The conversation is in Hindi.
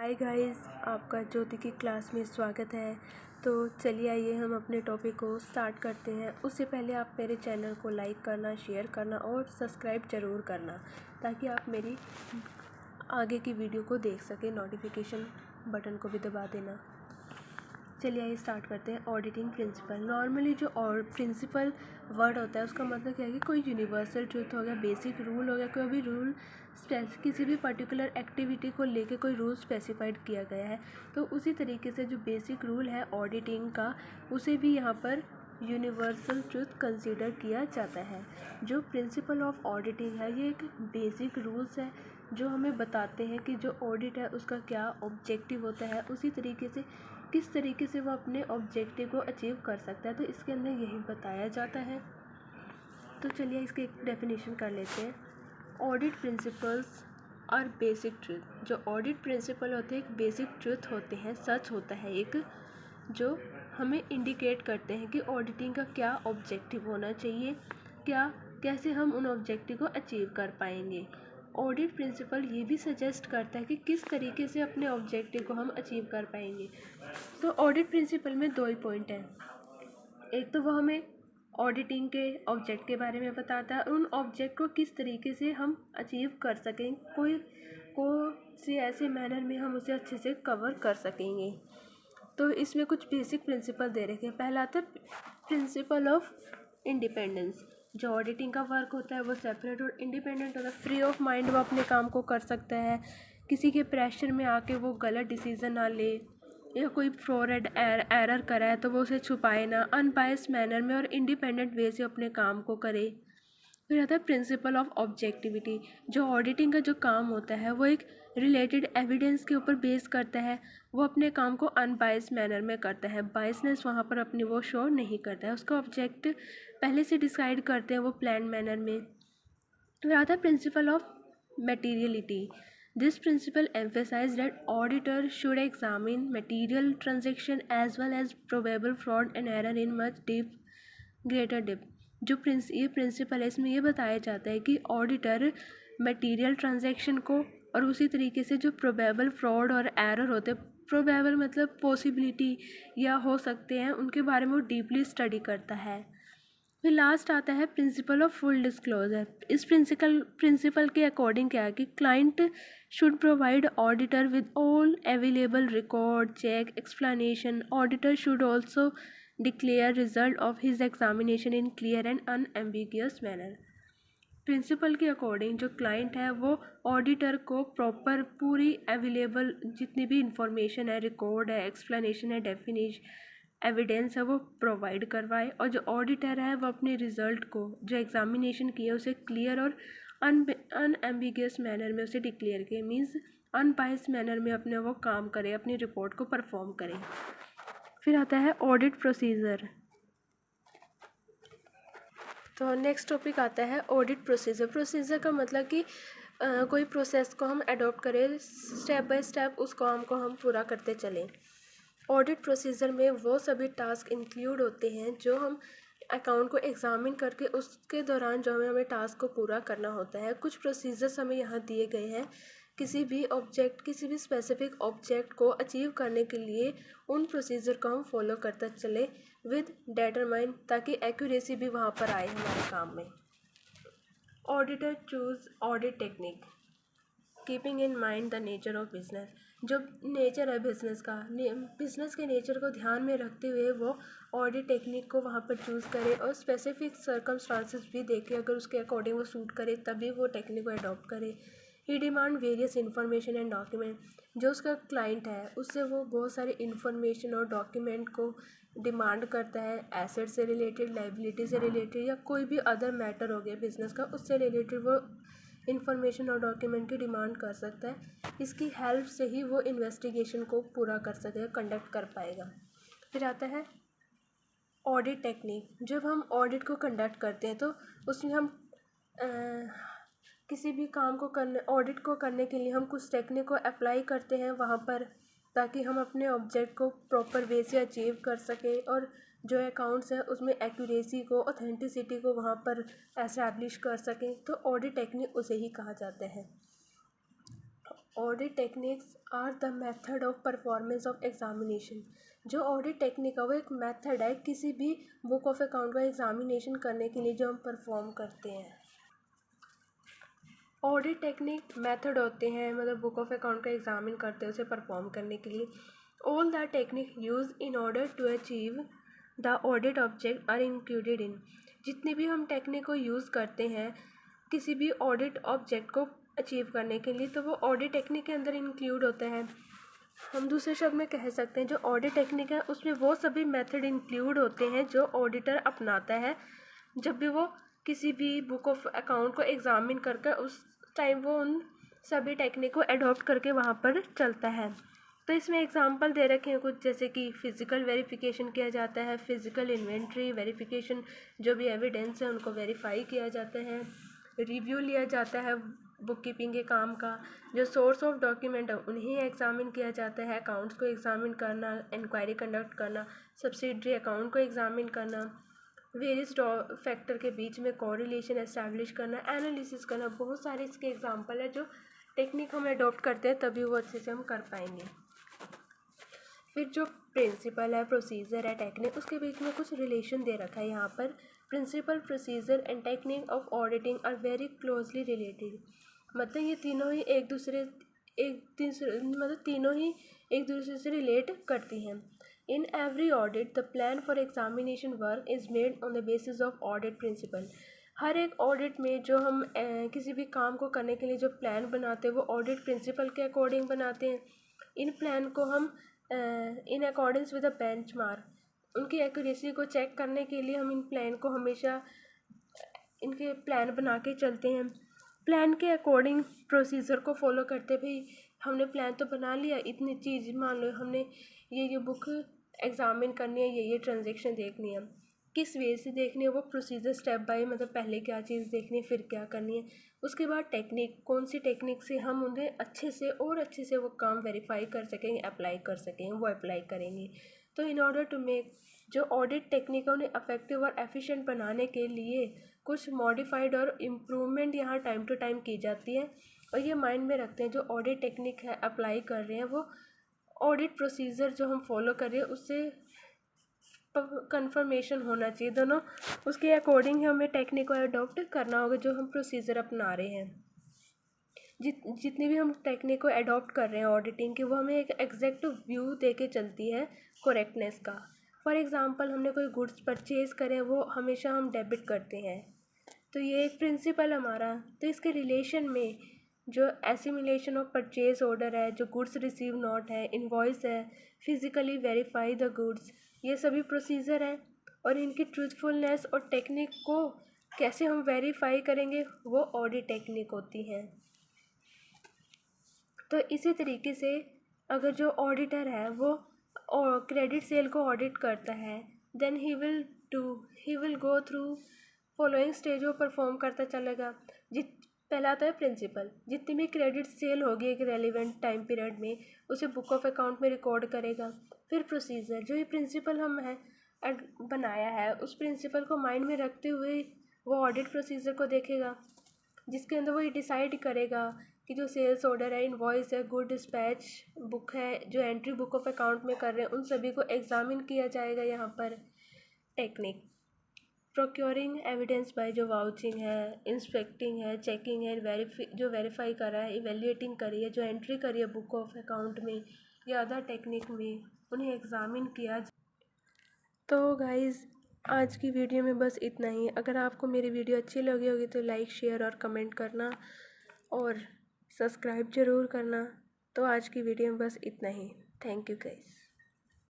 हाय गाइस, आपका ज्योति की क्लास में स्वागत है। तो चलिए आइए हम अपने टॉपिक को स्टार्ट करते हैं। उससे पहले आप मेरे चैनल को लाइक करना, शेयर करना और सब्सक्राइब ज़रूर करना ताकि आप मेरी आगे की वीडियो को देख सकें। नोटिफिकेशन बटन को भी दबा देना। चलिए आइए स्टार्ट करते हैं। Auditing principle. नॉर्मली जो प्रिंसिपल वर्ड होता है उसका मतलब क्या है कि कोई यूनिवर्सल ट्रूथ हो गया, बेसिक रूल हो गया, कोई भी रूल किसी भी पर्टिकुलर एक्टिविटी को लेके कोई रूल स्पेसिफाइड किया गया है। तो उसी तरीके से जो बेसिक रूल है ऑडिटिंग का, उसे भी यहाँ पर यूनिवर्सल ट्रूथ कंसीडर किया जाता है। जो प्रिंसिपल ऑफ ऑडिटिंग है ये एक बेसिक रूल्स है जो हमें बताते हैं कि जो ऑडिट है उसका क्या ऑब्जेक्टिव होता है, उसी तरीके से किस तरीके से वो अपने ऑब्जेक्टिव को अचीव कर सकता है। तो इसके अंदर यही बताया जाता है। तो चलिए इसके एक डेफिनेशन कर लेते हैं। ऑडिट प्रिंसिपल्स और बेसिक ट्रूथ। जो ऑडिट प्रिंसिपल होते हैं एक बेसिक ट्रूथ होते हैं, सच होता है एक, जो हमें इंडिकेट करते हैं कि ऑडिटिंग का क्या ऑब्जेक्टिव होना चाहिए, कैसे हम उन ऑब्जेक्टिव को अचीव कर पाएंगे। ऑडिट प्रिंसिपल ये भी सजेस्ट करता है कि किस तरीके से अपने ऑब्जेक्टिव को हम अचीव कर पाएंगे। तो ऑडिट प्रिंसिपल में दो ही पॉइंट हैं। एक तो वो हमें ऑडिटिंग के ऑब्जेक्ट के बारे में बताता है, उन ऑब्जेक्ट को किस तरीके से हम अचीव कर सकें, से ऐसे मैनर में हम उसे अच्छे से कवर कर सकेंगे। तो इसमें कुछ बेसिक प्रिंसिपल दे रखे हैं। पहला आता है प्रिंसिपल ऑफ इंडिपेंडेंस। जो ऑडिटिंग का वर्क होता है वो सेपरेट और इंडिपेंडेंट होता है। फ्री ऑफ माइंड वो अपने काम को कर सकता है, किसी के प्रेशर में आके वो गलत डिसीज़न ना ले, या कोई फ्रॉड एरर करा है तो वो उसे छुपाए ना, अनबायस्ड मैनर में और इंडिपेंडेंट वे से अपने काम को करे। फिर आता है प्रिंसिपल ऑफ ऑब्जेक्टिविटी। जो ऑडिटिंग का जो काम होता है वो एक रिलेटेड एविडेंस के ऊपर बेस करता है। वो अपने काम को अनबायस्ड मैनर में करता है, बायसनेस वहाँ पर अपनी वो शो नहीं करता है। उसका ऑब्जेक्ट पहले से डिसाइड करते हैं वो प्लान मैनर में। फिर आता है principle of materiality. This principle emphasizes that auditor should examine material transaction as well as probable fraud and error in much greater depth. ये प्रिंसिपल है, इसमें ये बताया जाता है कि ऑडिटर मटेरियल ट्रांजैक्शन को और उसी तरीके से जो प्रोबेबल फ्रॉड और एरर होते हैं, प्रोबेबल मतलब पॉसिबिलिटी या हो सकते हैं, उनके बारे में वो डीपली स्टडी करता है। फिर लास्ट आता है प्रिंसिपल ऑफ फुल डिस्क्लोजर। इस प्रिंसिपल के अकॉर्डिंग क्या है कि client should provide auditor with all available record, check, explanation. Auditor should also declare result of his examination in clear and unambiguous manner. Principle के अकॉर्डिंग जो क्लाइंट है वो ऑडिटर को प्रॉपर पूरी अवेलेबल जितनी भी इंफॉर्मेशन है, रिकॉर्ड है, एक्सप्लेनेशन है, एविडेंस है, वो प्रोवाइड करवाए। और जो ऑडिटर है वो अपने रिज़ल्ट को, जो एग्जामिनेशन किया, उसे क्लियर और अनएम्बिगियस मैनर में उसे डिक्लेयर किए, मीन्स अनबायस्ड मैनर में अपने वो काम करे, अपनी रिपोर्ट को परफॉर्म करे। फिर आता है ऑडिट प्रोसीजर। तो नेक्स्ट टॉपिक आता है ऑडिट प्रोसीजर। प्रोसीजर का मतलब कि कोई प्रोसेस को हम अडॉप्ट करें, स्टेप बाय स्टेप उस काम को हम पूरा करते चलें। ऑडिट प्रोसीजर में वो सभी टास्क इंक्लूड होते हैं जो हम अकाउंट को एग्जामिन करके उसके दौरान जो हमें टास्क को पूरा करना होता है। कुछ प्रोसीजर्स हमें यहाँ दिए गए हैं। किसी भी स्पेसिफिक ऑब्जेक्ट को अचीव करने के लिए उन प्रोसीजर को हम फॉलो करते चले विद डेटरमाइन, ताकि एक्यूरेसी भी वहाँ पर आए हमारे काम में। Auditor choose audit technique keeping in mind the nature of business. जो नेचर है बिजनेस के नेचर को ध्यान में रखते हुए वो ऑडिट टेक्निक को वहाँ पर चूज़ करे और स्पेसिफिक सर्कमस्टांसेस भी देखे, अगर उसके अकॉर्डिंग वो सूट करे तभी वो टेक्निक को अडॉप्ट करे। He demand various information and document. जो उसका क्लाइंट है उससे वो बहुत सारे इन्फॉर्मेशन और डॉक्यूमेंट को डिमांड करता है, एसेट से रिलेटेड, लाइबिलिटी से रिलेटेड, या कोई भी अदर मैटर हो गया बिजनेस का, उससे रिलेटेड वो इन्फॉर्मेशन और डॉक्यूमेंट की डिमांड कर सकता है। इसकी हेल्प से ही वो इन्वेस्टिगेशन को पूरा कर सकेगा, कंडक्ट कर पाएगा। फिर आता है ऑडिट टेक्निक। जब हम ऑडिट को कंडक्ट करते हैं तो उसमें हम किसी भी काम को ऑडिट को करने के लिए हम कुछ टेक्निक को अप्लाई करते हैं वहाँ पर, ताकि हम अपने ऑब्जेक्ट को प्रॉपर वे से अचीव कर सकें और जो अकाउंट्स है उसमें एक्यूरेसी को, ऑथेंटिसिटी को वहाँ पर एस्टैब्लिश कर सकें। तो ऑडिट टेक्निक उसे ही कहा जाता है। Audit techniques are the method of performance of examination. जो ऑडिट टेक्निक है वो एक मेथड है किसी भी बुक ऑफ अकाउंट का एग्जामिनेशन करने के लिए जो हम परफॉर्म करते हैं। ऑडिट टेक्निक मेथड होते हैं, मतलब बुक ऑफ अकाउंट का एग्जामिन करते हैं उसे परफॉर्म करने के लिए। All the technique use in order to achieve the audit object are included in. जितनी भी हम टेक्निक को यूज़ करते हैं किसी भी ऑडिट ऑब्जेक्ट को अचीव करने के लिए, तो वो ऑडिट टेक्निक के अंदर इंक्लूड होता है। हम दूसरे शब्द में कह सकते हैं जो ऑडिट टेक्निक है उसमें वो सभी मेथड इंक्लूड होते हैं जो ऑडिटर अपनाता है जब भी वो किसी भी बुक ऑफ अकाउंट को एग्जामिन करके उस टाइम वो उन सभी टेक्निक को अडॉप्ट करके वहाँ पर चलता है। तो इसमें एग्जांपल दे रखे हैं कुछ, जैसे कि फ़िज़िकल वेरिफिकेशन किया जाता है, फ़िज़िकल इन्वेंट्री वेरिफिकेशन, जो भी एविडेंस है उनको वेरीफाई किया जाता है, रिव्यू लिया जाता है बुक कीपिंग के काम का, जो सोर्स ऑफ डॉक्यूमेंट है उन्हें एग्जामिन किया जाता है, अकाउंट्स को एग्जामिन करना, इंक्वायरी कंडक्ट करना, सब्सिडरी अकाउंट को एग्जामिन करना, वेरियस फैक्टर के बीच में कोरिलेशन एस्टैब्लिश करना, एनालिसिस करना। बहुत सारे इसके एग्जांपल है जो टेक्निक हम अडॉप्ट करते हैं तभी वो अच्छे से हम कर पाएंगे। फिर जो प्रिंसिपल है, प्रोसीजर है, टेक्निक, उसके बीच में कुछ रिलेशन दे रखा है यहाँ पर। Principle, procedure and technique of auditing are very closely related. मतलब ये तीनों ही एक दूसरे से रिलेट करती हैं। In every audit the plan for examination work is made on the basis of audit principle. हर एक ऑडिट में जो हम किसी भी काम को करने के लिए जो प्लान बनाते हैं वो ऑडिट प्रिंसिपल के अकॉर्डिंग बनाते हैं। इन प्लान को हम in accordance with a benchmark, उनकी एक्यूरेसी को चेक करने के लिए हम इन प्लान को हमेशा इनके प्लान बना के चलते हैं। प्लान के अकॉर्डिंग प्रोसीजर को फॉलो करते भाई हमने प्लान तो बना लिया, इतनी चीज़ मान लो हमने ये बुक एग्जामिन करनी है, ये ट्रांजेक्शन देखनी है, किस वे से देखनी है वो प्रोसीजर स्टेप बाय, मतलब पहले क्या चीज़ देखनी है फिर क्या करनी है। उसके बाद टेक्निक, कौन सी टेक्निक से हम उन्हें अच्छे से वो काम वेरीफाई कर सकेंगे, अप्लाई कर सकेंगे, वो अप्लाई करेंगे। तो इन ऑर्डर टू मेक जो ऑडिट टेक्निक है उन्हें इफेक्टिव और एफिशिएंट बनाने के लिए कुछ मॉडिफाइड और इम्प्रूवमेंट यहाँ टाइम टू टाइम की जाती है। और ये माइंड में रखते हैं जो ऑडिट टेक्निक है अप्लाई कर रहे हैं वो ऑडिट प्रोसीजर जो हम फॉलो कर रहे हैं उससे कंफर्मेशन होना चाहिए, दोनों उसके अकॉर्डिंग ही हमें टेक्निक को अडॉप्ट करना होगा जो हम प्रोसीजर अपना रहे हैं। जितनी भी हम टेक्निक को अडॉप्ट कर रहे हैं ऑडिटिंग की वो हमें एक एग्जैक्ट व्यू दे के चलती है करेक्टनेस का। फॉर एग्जांपल हमने कोई गुड्स परचेज़ करें वो हमेशा हम डेबिट करते हैं, तो ये एक प्रिंसिपल हमारा। तो इसके रिलेशन में जो एसिमिलेशन ऑफ परचेज ऑर्डर है, जो गुड्स रिसीव नोट है, इनवॉइस है, फिज़िकली वेरीफाई द गुड्स, ये सभी प्रोसीजर हैं। और इनकी ट्रूथफुलनेस और टेक्निक को कैसे हम वेरीफाई करेंगे वो ऑडिट टेक्निक होती हैं। तो इसी तरीके से अगर जो ऑडिटर है वो क्रेडिट सेल को ऑडिट करता है then he will go through following stage वो परफॉर्म करता चलेगा। पहला आता है प्रिंसिपल, जितनी भी क्रेडिट सेल होगी एक रेलिवेंट टाइम पीरियड में उसे बुक ऑफ अकाउंट में रिकॉर्ड करेगा। फिर प्रोसीजर, जो ये प्रिंसिपल हम है बनाया है उस प्रिंसिपल को माइंड में रखते हुए वो ऑडिट प्रोसीजर को देखेगा, जिसके अंदर वो ये डिसाइड करेगा कि जो सेल्स ऑर्डर है, इनवॉइस है, गुड डिस्पैच बुक है, जो एंट्री बुक ऑफ अकाउंट में कर रहे हैं उन सभी को एग्जामिन किया जाएगा। यहाँ पर टेक्निक प्रोक्योरिंग एविडेंस बाय, जो वाउचिंग है, इंस्पेक्टिंग है, चेकिंग है, जो वेरीफाई कर रहा है, इवेल्युएटिंग करी है, जो एंट्री करी है बुक ऑफ अकाउंट में या अदर टेक्निक में, उन्हें एग्जामिन किया। तो गाइज़ आज की वीडियो में बस इतना ही। अगर आपको मेरी वीडियो अच्छी लगी होगी तो लाइक, शेयर और कमेंट करना और सब्सक्राइब ज़रूर करना। तो आज की वीडियो में बस इतना ही। Thank you guys.